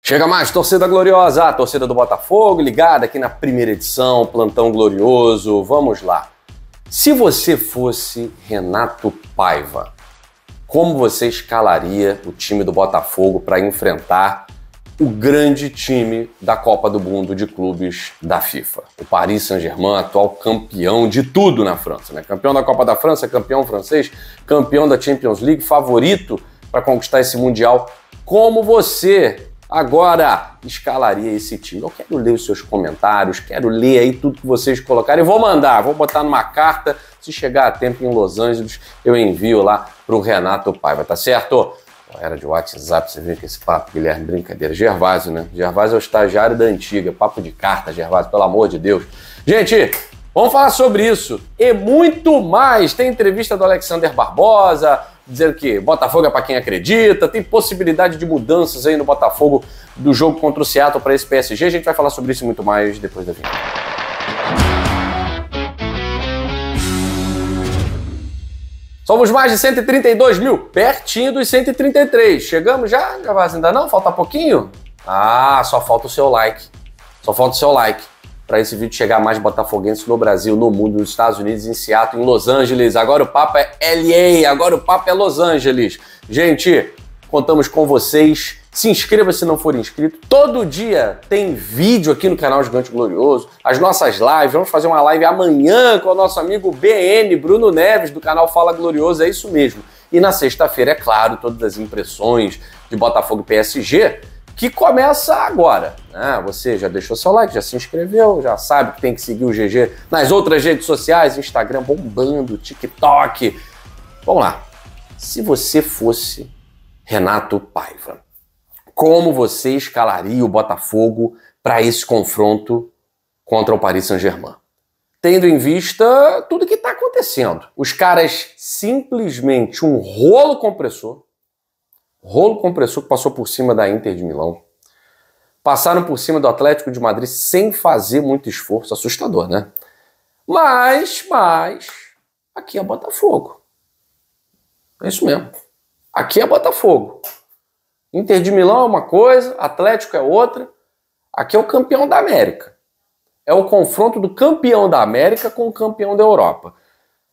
Chega mais, torcida gloriosa, a torcida do Botafogo, ligada aqui na primeira edição, Plantão Glorioso, vamos lá. Se você fosse Renato Paiva, como você escalaria o time do Botafogo para enfrentar o grande time da Copa do Mundo de clubes da FIFA? O Paris Saint-Germain, atual campeão de tudo na França, né? Campeão da Copa da França, campeão francês, campeão da Champions League, favorito para conquistar esse Mundial. Como você agora escalaria esse time? Eu quero ler os seus comentários, quero ler aí tudo que vocês colocarem. Vou botar numa carta. Se chegar a tempo em Los Angeles, eu envio lá pro Renato Paiva, tá certo? Era de WhatsApp, você vê que esse papo, Guilherme, brincadeira. Gervásio, né? Gervásio é o estagiário da antiga. Papo de carta, Gervásio, pelo amor de Deus. Gente, vamos falar sobre isso e muito mais. Tem entrevista do Alexander Barbosa, dizendo que Botafogo é para quem acredita, tem possibilidade de mudanças aí no Botafogo do jogo contra o Seattle para esse PSG. A gente vai falar sobre isso e muito mais depois da vinheta. Somos mais de 132 mil, pertinho dos 133. Chegamos já? Já vai, ainda não? Falta pouquinho? Ah, só falta o seu like. Só falta o seu like para esse vídeo chegar a mais botafoguenses no Brasil, no mundo, nos Estados Unidos, em Seattle, em Los Angeles. Agora o papo é LA, agora o papo é Los Angeles. Gente, contamos com vocês. Se inscreva se não for inscrito. Todo dia tem vídeo aqui no canal Gigante Glorioso. As nossas lives. Vamos fazer uma live amanhã com o nosso amigo BN, Bruno Neves, do canal Fala Glorioso. É isso mesmo. E na sexta-feira, é claro, todas as impressões de Botafogo e PSG, que começa agora, né? Você já deixou seu like, já se inscreveu, já sabe que tem que seguir o GG nas outras redes sociais, Instagram bombando, TikTok. Vamos lá. Se você fosse Renato Paiva, como você escalaria o Botafogo para esse confronto contra o Paris Saint-Germain? Tendo em vista tudo que está acontecendo. Os caras simplesmente um rolo compressor que passou por cima da Inter de Milão, passaram por cima do Atlético de Madrid sem fazer muito esforço, assustador, né? Mas, aqui é Botafogo. É isso mesmo. Aqui é Botafogo. Inter de Milão é uma coisa, Atlético é outra. Aqui é o campeão da América. É o confronto do campeão da América com o campeão da Europa.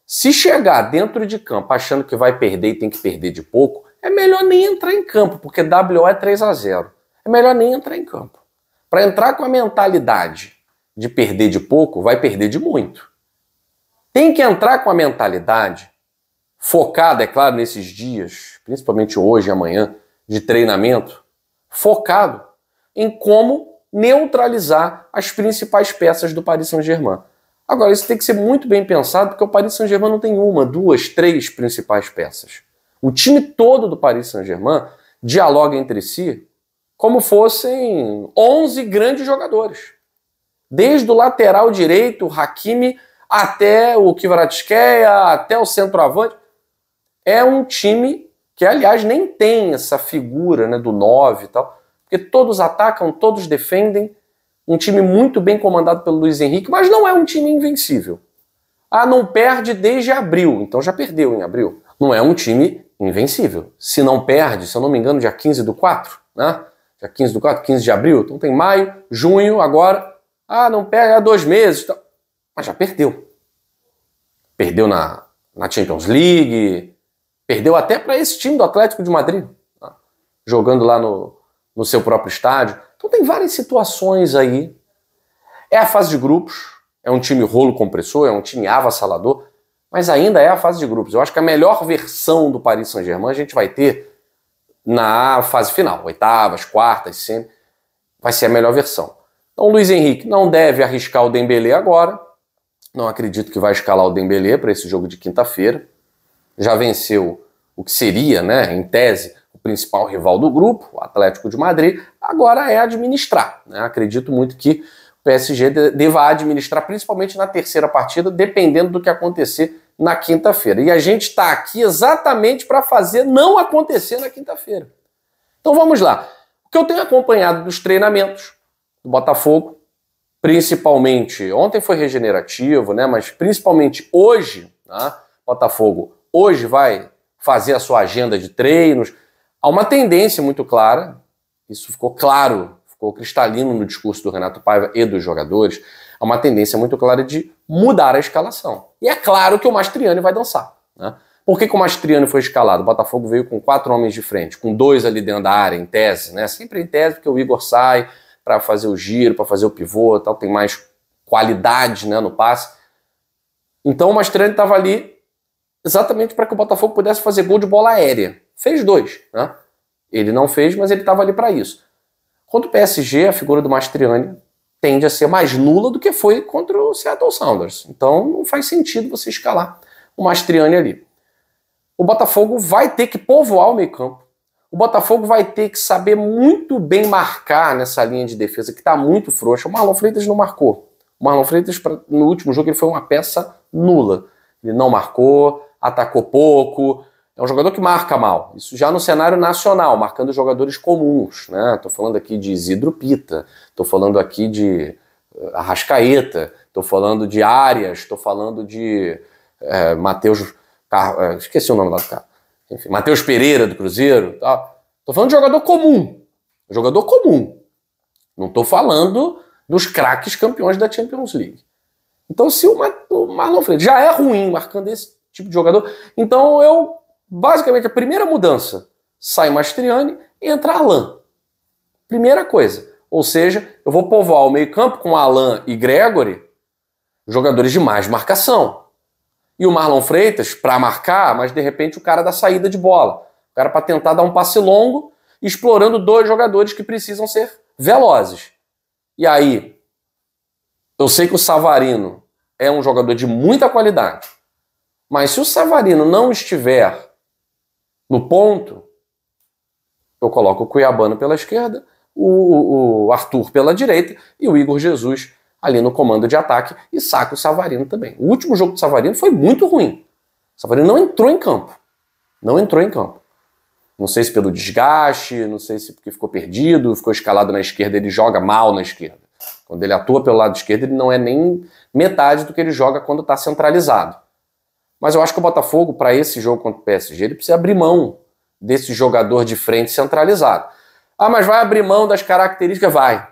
Se chegar dentro de campo achando que vai perder e tem que perder de pouco, é melhor nem entrar em campo, porque WO é 3-0. É melhor nem entrar em campo. Para entrar com a mentalidade de perder de pouco, vai perder de muito. Tem que entrar com a mentalidade focada, é claro, nesses dias, principalmente hoje e amanhã, de treinamento, focado em como neutralizar as principais peças do Paris Saint-Germain. Agora, isso tem que ser muito bem pensado, porque o Paris Saint-Germain não tem uma, duas, três principais peças. O time todo do Paris Saint-Germain dialoga entre si como fossem 11 grandes jogadores. Desde o lateral direito, o Hakimi, até o Kvaratskhelia, até o centroavante. É um time que, aliás, nem tem essa figura, né, do 9 e tal, porque todos atacam, todos defendem, um time muito bem comandado pelo Luiz Henrique, mas não é um time invencível. Ah, não perde desde abril, então já perdeu em abril. Não é um time invencível. Se não perde, se eu não me engano, dia 15/4, né? Dia 15/4, 15 de abril, então tem maio, junho, agora, não perde há 2 meses, então, mas já perdeu. Perdeu na Champions League, perdeu até para esse time do Atlético de Madrid, tá? Jogando lá no seu próprio estádio. Então tem várias situações aí. É a fase de grupos, é um time rolo compressor, é um time avassalador, mas ainda é a fase de grupos. Eu acho que a melhor versão do Paris Saint-Germain a gente vai ter na fase final, oitavas, quartas, semi, vai ser a melhor versão. Então o Luiz Henrique não deve arriscar o Dembélé agora, não acredito que vai escalar o Dembélé para esse jogo de quinta-feira. Já venceu o que seria, né, em tese, o principal rival do grupo, o Atlético de Madrid, agora é administrar, né? Acredito muito que o PSG deva administrar, principalmente na terceira partida, dependendo do que acontecer na quinta-feira. E a gente está aqui exatamente para fazer não acontecer na quinta-feira. Então vamos lá. O que eu tenho acompanhado dos treinamentos do Botafogo, principalmente, ontem foi regenerativo, né? Mas principalmente hoje, né? Botafogo hoje vai fazer a sua agenda de treinos. Há uma tendência muito clara isso ficou claro, ficou cristalino no discurso do Renato Paiva e dos jogadores, há uma tendência muito clara de mudar a escalação. E é claro que o Mastriani vai dançar, né? Por que o Mastriani foi escalado? O Botafogo veio com 4 homens de frente, com 2 ali dentro da área, em tese, né? Sempre em tese, porque o Igor sai para fazer o giro, para fazer o pivô, tal, tem mais qualidade, né, no passe. Então o Mastriani estava ali exatamente para que o Botafogo pudesse fazer gol de bola aérea. Fez 2, né? Ele não fez, mas ele estava ali para isso. Contra o PSG, a figura do Mastriani tende a ser mais nula do que foi contra o Seattle Sounders. Então não faz sentido você escalar o Mastriani ali. O Botafogo vai ter que povoar o meio-campo. O Botafogo vai ter que saber muito bem marcar nessa linha de defesa que está muito frouxa. O Marlon Freitas não marcou. O Marlon Freitas, no último jogo, ele foi uma peça nula. Ele não marcou, atacou pouco. É um jogador que marca mal. Isso já no cenário nacional, marcando jogadores comuns, né? Tô falando aqui de Isidro Pita, tô falando aqui de Arrascaeta, tô falando de Arias, tô falando de Matheus... esqueci o nome lá do cara. Enfim, Matheus Pereira, do Cruzeiro. Tá? Tô falando de jogador comum. Jogador comum. Não tô falando dos craques campeões da Champions League. Então, se o Marlon Freitas já é ruim marcando esse tipo de jogador, então basicamente, a primeira mudança, sai Mastriani e entra Alan. Primeira coisa. Ou seja, eu vou povoar o meio-campo com Alan e Gregory, jogadores de mais marcação. E o Marlon Freitas, para marcar, mas de repente o cara da saída de bola. O cara para tentar dar um passe longo, explorando 2 jogadores que precisam ser velozes. E aí, eu sei que o Savarino é um jogador de muita qualidade, mas se o Savarino não estiver no ponto, eu coloco o Cuiabano pela esquerda, o Arthur pela direita e o Igor Jesus ali no comando de ataque e saco o Savarino também. O último jogo do Savarino foi muito ruim. O Savarino não entrou em campo. Não entrou em campo. Não sei se pelo desgaste, não sei se porque ficou perdido, ficou escalado na esquerda, ele joga mal na esquerda. Quando ele atua pelo lado esquerdo, ele não é nem metade do que ele joga quando está centralizado. Mas eu acho que o Botafogo, para esse jogo contra o PSG, ele precisa abrir mão desse jogador de frente centralizado. Ah, mas vai abrir mão das características? Vai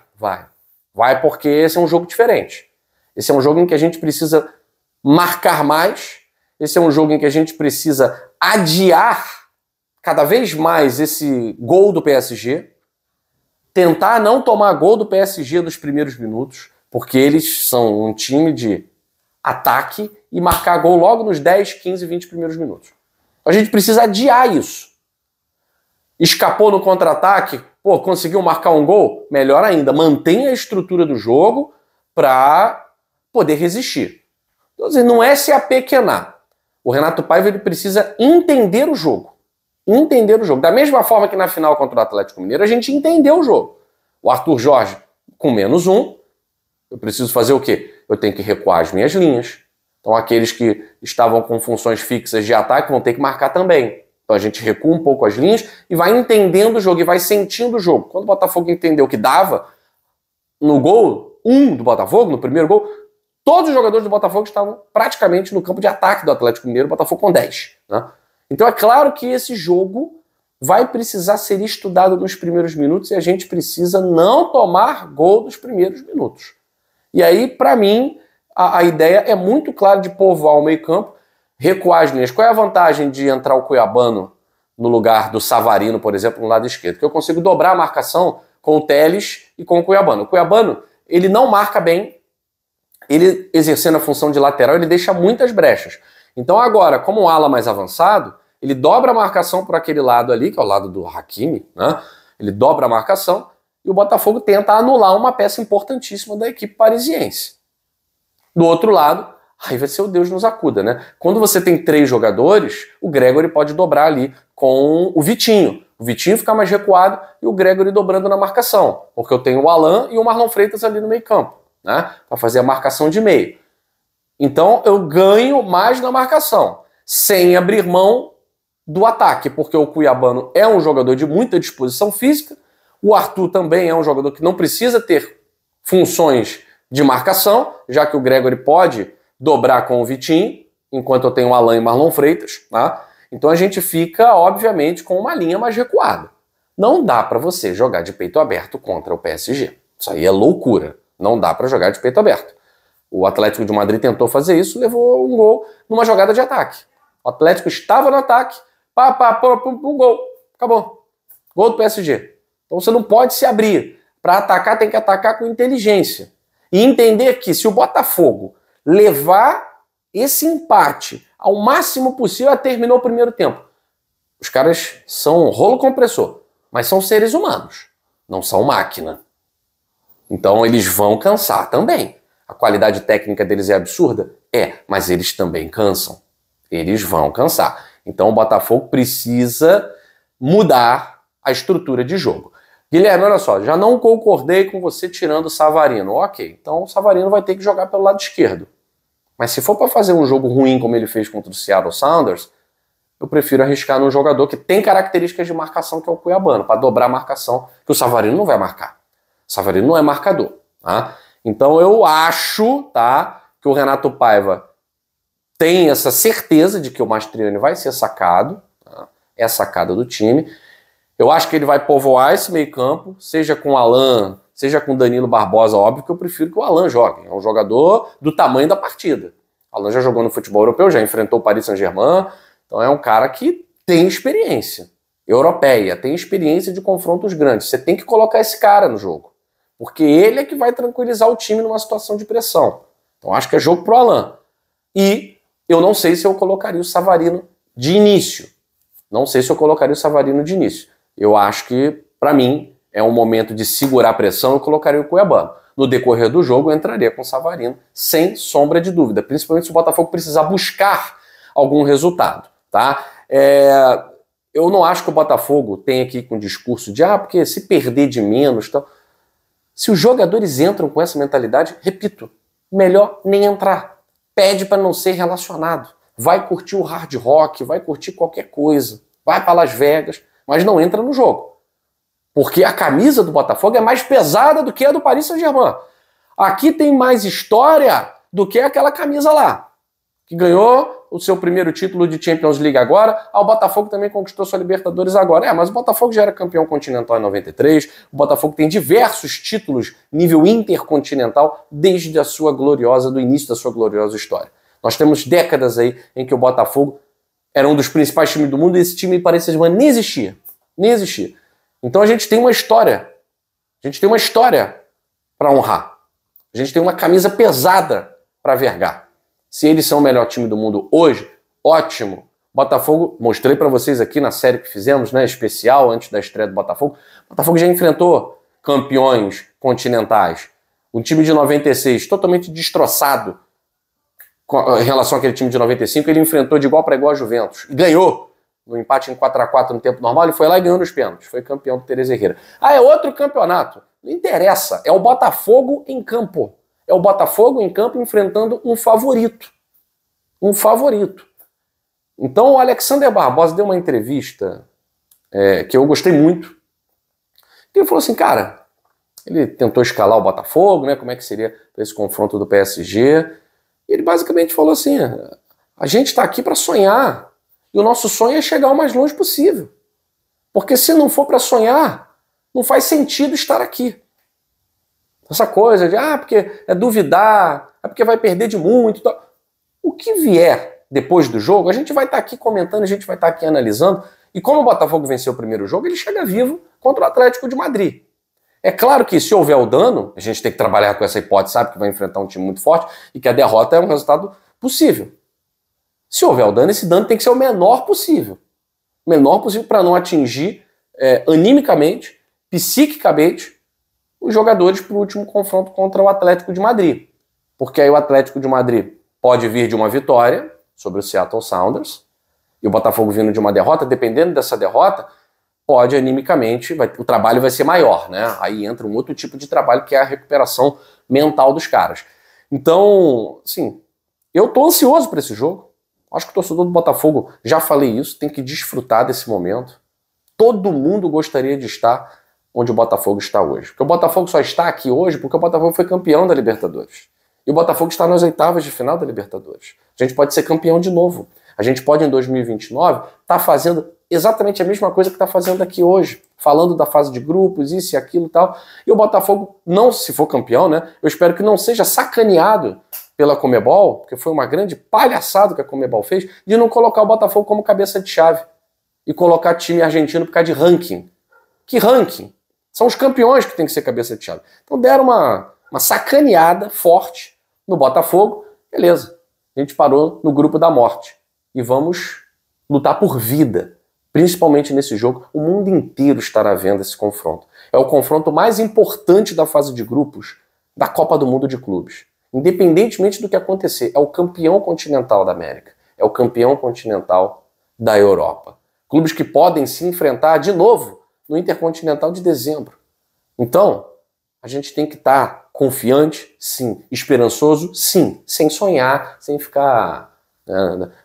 porque esse é um jogo diferente. Esse é um jogo em que a gente precisa marcar mais, esse é um jogo em que a gente precisa adiar cada vez mais esse gol do PSG, tentar não tomar gol do PSG nos primeiros minutos, porque eles são um time de ataque e marcar gol logo nos 10, 15, 20 primeiros minutos. A gente precisa adiar isso. Escapou no contra-ataque, conseguiu marcar um gol? Melhor ainda, mantenha a estrutura do jogo para poder resistir. Então, assim, não é se apequenar. O Renato Paiva ele precisa entender o jogo. Entender o jogo. Da mesma forma que na final contra o Atlético Mineiro, a gente entendeu o jogo. O Arthur Jorge com -1, eu preciso fazer o quê? Eu tenho que recuar as minhas linhas. Então aqueles que estavam com funções fixas de ataque vão ter que marcar também. Então a gente recua um pouco as linhas e vai entendendo o jogo, e vai sentindo o jogo. Quando o Botafogo entendeu que dava, no gol 1 do Botafogo, no primeiro gol, todos os jogadores do Botafogo estavam praticamente no campo de ataque do Atlético Mineiro, o Botafogo com 10. Né? Então é claro que esse jogo vai precisar ser estudado nos primeiros minutos e a gente precisa não tomar gol nos primeiros minutos. E aí, para mim, a ideia é muito clara de povoar o meio-campo, recuar as linhas. Qual é a vantagem de entrar o Cuiabano no lugar do Savarino, por exemplo, no lado esquerdo? Que eu consigo dobrar a marcação com o Telles e com o Cuiabano. O Cuiabano, ele não marca bem, ele exercendo a função de lateral, ele deixa muitas brechas. Então agora, como um ala mais avançado, ele dobra a marcação por aquele lado ali, que é o lado do Hakimi, né? Ele dobra a marcação e o Botafogo tenta anular uma peça importantíssima da equipe parisiense. Do outro lado, aí vai ser o Deus nos acuda, né? Quando você tem 3 jogadores, o Gregory pode dobrar ali com o Vitinho. O Vitinho fica mais recuado e o Gregory dobrando na marcação, porque eu tenho o Alan e o Marlon Freitas ali no meio campo, né? Para fazer a marcação de meio. Então eu ganho mais na marcação, sem abrir mão do ataque, porque o Cuiabano é um jogador de muita disposição física, o Arthur também é um jogador que não precisa ter funções de marcação, já que o Gregory pode dobrar com o Vitinho, enquanto eu tenho o Alan e Marlon Freitas, tá? Então a gente fica, obviamente, com uma linha mais recuada. Não dá para você jogar de peito aberto contra o PSG. Isso aí é loucura. Não dá para jogar de peito aberto. O Atlético de Madrid tentou fazer isso, levou um gol numa jogada de ataque. O Atlético estava no ataque, um gol. Acabou. Gol do PSG. Então você não pode se abrir. Para atacar, tem que atacar com inteligência. E entender que se o Botafogo levar esse empate ao máximo possível, terminou o primeiro tempo. Os caras são um rolo compressor, mas são seres humanos, não são máquina. Então eles vão cansar também. A qualidade técnica deles é absurda? É, mas eles também cansam. Eles vão cansar. Então o Botafogo precisa mudar a estrutura de jogo. Guilherme, olha só, já não concordei com você tirando o Savarino. Ok, então o Savarino vai ter que jogar pelo lado esquerdo. Mas se for para fazer um jogo ruim como ele fez contra o Seattle Sounders, eu prefiro arriscar num jogador que tem características de marcação, que é o Cuiabano, para dobrar a marcação, que o Savarino não vai marcar. O Savarino não é marcador. Tá? Então eu acho, tá, que o Renato Paiva tem essa certeza de que o Mastriani vai ser sacado, tá? É a sacada do time. Eu acho que ele vai povoar esse meio campo, seja com o Alan, seja com o Danilo Barbosa. Óbvio que eu prefiro que o Alan jogue. É um jogador do tamanho da partida. O Alan já jogou no futebol europeu, já enfrentou o Paris Saint-Germain. Então é um cara que tem experiência europeia, tem experiência de confrontos grandes. Você tem que colocar esse cara no jogo. Porque ele é que vai tranquilizar o time numa situação de pressão. Então acho que é jogo pro Alan. E eu não sei se eu colocaria o Savarino de início. Não sei se eu colocaria o Savarino de início. Eu acho que, para mim, é um momento de segurar a pressão. Eu colocaria o Cuiabano. No decorrer do jogo, eu entraria com o Savarino, sem sombra de dúvida. Principalmente se o Botafogo precisar buscar algum resultado. Tá? Eu não acho que o Botafogo tem aqui com o discurso de porque se perder de menos... Tal. Se os jogadores entram com essa mentalidade, repito, melhor nem entrar. Pede para não ser relacionado. Vai curtir o hard rock, vai curtir qualquer coisa. Vai para Las Vegas, mas não entra no jogo. Porque a camisa do Botafogo é mais pesada do que a do Paris Saint-Germain. Aqui tem mais história do que aquela camisa lá, que ganhou o seu primeiro título de Champions League agora. O Botafogo também conquistou sua Libertadores agora. Mas o Botafogo já era campeão continental em 93. O Botafogo tem diversos títulos nível intercontinental desde a sua gloriosa, do início da sua gloriosa história. Nós temos décadas aí em que o Botafogo era um dos principais times do mundo e esse time parecia nem existia. Nem existia. Então a gente tem uma história. A gente tem uma história para honrar. A gente tem uma camisa pesada para vergar. Se eles são o melhor time do mundo hoje, ótimo. Botafogo, mostrei para vocês aqui na série que fizemos, né, especial, antes da estreia do Botafogo. Botafogo já enfrentou campeões continentais. Um time de 96 totalmente destroçado em relação àquele time de 95, ele enfrentou de igual para igual a Juventus. E ganhou no empate em 4-4 no tempo normal, ele foi lá e ganhou nos pênaltis. Foi campeão do Teresa Herrera. É outro campeonato. Não interessa. É o Botafogo em campo. É o Botafogo em campo enfrentando um favorito. Um favorito. Então o Alexander Barbosa deu uma entrevista que eu gostei muito. Ele falou assim, cara, ele tentou escalar o Botafogo, né? Como é que seria esse confronto do PSG. E ele basicamente falou assim, a gente está aqui para sonhar. E o nosso sonho é chegar o mais longe possível. Porque se não for para sonhar, não faz sentido estar aqui. Essa coisa de, porque é duvidar, é porque vai perder de muito. Tal. O que vier depois do jogo, a gente vai estar aqui comentando, a gente vai estar aqui analisando. E como o Botafogo venceu o primeiro jogo, ele chega vivo contra o Atlético de Madrid. É claro que se houver o dano, a gente tem que trabalhar com essa hipótese, sabe, que vai enfrentar um time muito forte e que a derrota é um resultado possível. Se houver o dano, esse dano tem que ser o menor possível. O menor possível para não atingir animicamente, psiquicamente, os jogadores para o último confronto contra o Atlético de Madrid. Porque aí o Atlético de Madrid pode vir de uma vitória sobre o Seattle Sounders e o Botafogo vindo de uma derrota, dependendo dessa derrota, pode animicamente, o trabalho vai ser maior, né? Aí entra um outro tipo de trabalho que é a recuperação mental dos caras. Então, assim, eu tô ansioso para esse jogo. Acho que o torcedor do Botafogo, já falei isso, tem que desfrutar desse momento. Todo mundo gostaria de estar onde o Botafogo está hoje. Porque o Botafogo só está aqui hoje porque o Botafogo foi campeão da Libertadores. E o Botafogo está nas oitavas de final da Libertadores. A gente pode ser campeão de novo. A gente pode, em 2029, estar fazendo exatamente a mesma coisa que está fazendo aqui hoje, falando da fase de grupos, isso e aquilo e tal. E o Botafogo, não, se for campeão, né? Eu espero que não seja sacaneado pela Conmebol, porque foi uma grande palhaçada que a Conmebol fez, de não colocar o Botafogo como cabeça de chave e colocar time argentino por causa de ranking. Que ranking? São os campeões que tem que ser cabeça de chave. Então deram uma sacaneada forte no Botafogo. Beleza, a gente parou no grupo da morte. E vamos lutar por vida. Principalmente nesse jogo, o mundo inteiro estará vendo esse confronto. É o confronto mais importante da fase de grupos da Copa do Mundo de Clubes. Independentemente do que acontecer, é o campeão continental da América. É o campeão continental da Europa. Clubes que podem se enfrentar de novo no Intercontinental de dezembro. Então, a gente tem que estar confiante, sim. Esperançoso, sim. Sem sonhar, sem ficar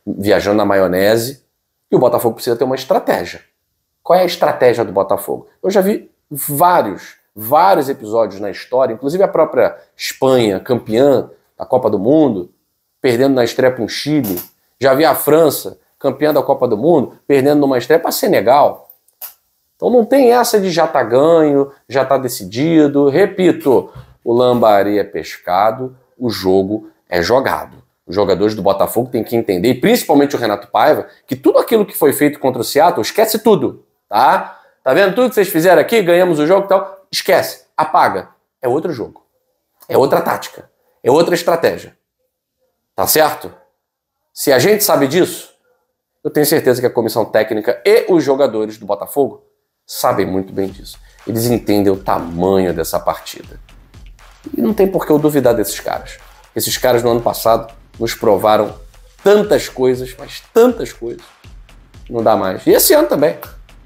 viajando na maionese. E o Botafogo precisa ter uma estratégia. Qual é a estratégia do Botafogo? Eu já vi vários episódios na história, inclusive a própria Espanha, campeã da Copa do Mundo, perdendo na estreia para um Chile. Já vi a França, campeã da Copa do Mundo, perdendo numa estreia para Senegal. Então não tem essa de já tá ganho, já tá decidido. Repito, o lambari é pescado, o jogo é jogado. Os jogadores do Botafogo têm que entender, e principalmente o Renato Paiva, que tudo aquilo que foi feito contra o Seattle, esquece tudo, tá? Tá vendo tudo que vocês fizeram aqui? Ganhamos o jogo e tal. Esquece, apaga. É outro jogo. É outra tática. É outra estratégia. Tá certo? Se a gente sabe disso, eu tenho certeza que a comissão técnica e os jogadores do Botafogo sabem muito bem disso. Eles entendem o tamanho dessa partida. E não tem por que eu duvidar desses caras. Esses caras no ano passado nos provaram tantas coisas, mas tantas coisas. Não dá mais. E esse ano também.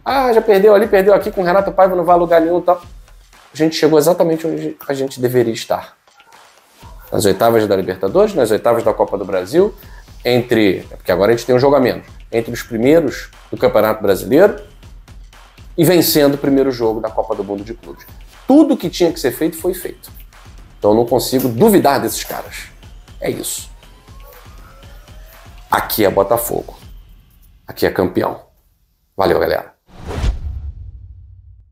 Ah, já perdeu ali, perdeu aqui com o Renato Paiva, não vai a lugar nenhum e tal. A gente chegou exatamente onde a gente deveria estar. Nas oitavas da Libertadores, nas oitavas da Copa do Brasil, porque agora a gente tem um jogo a menos, entre os primeiros do Campeonato Brasileiro e vencendo o primeiro jogo da Copa do Mundo de Clubes. Tudo que tinha que ser feito foi feito. Então eu não consigo duvidar desses caras. É isso. Aqui é Botafogo. Aqui é campeão. Valeu, galera.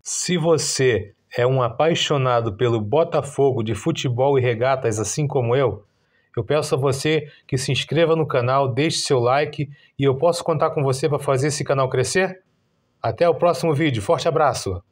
Se você é um apaixonado pelo Botafogo de futebol e regatas assim como eu peço a você que se inscreva no canal, deixe seu like e eu posso contar com você para fazer esse canal crescer? Até o próximo vídeo. Forte abraço!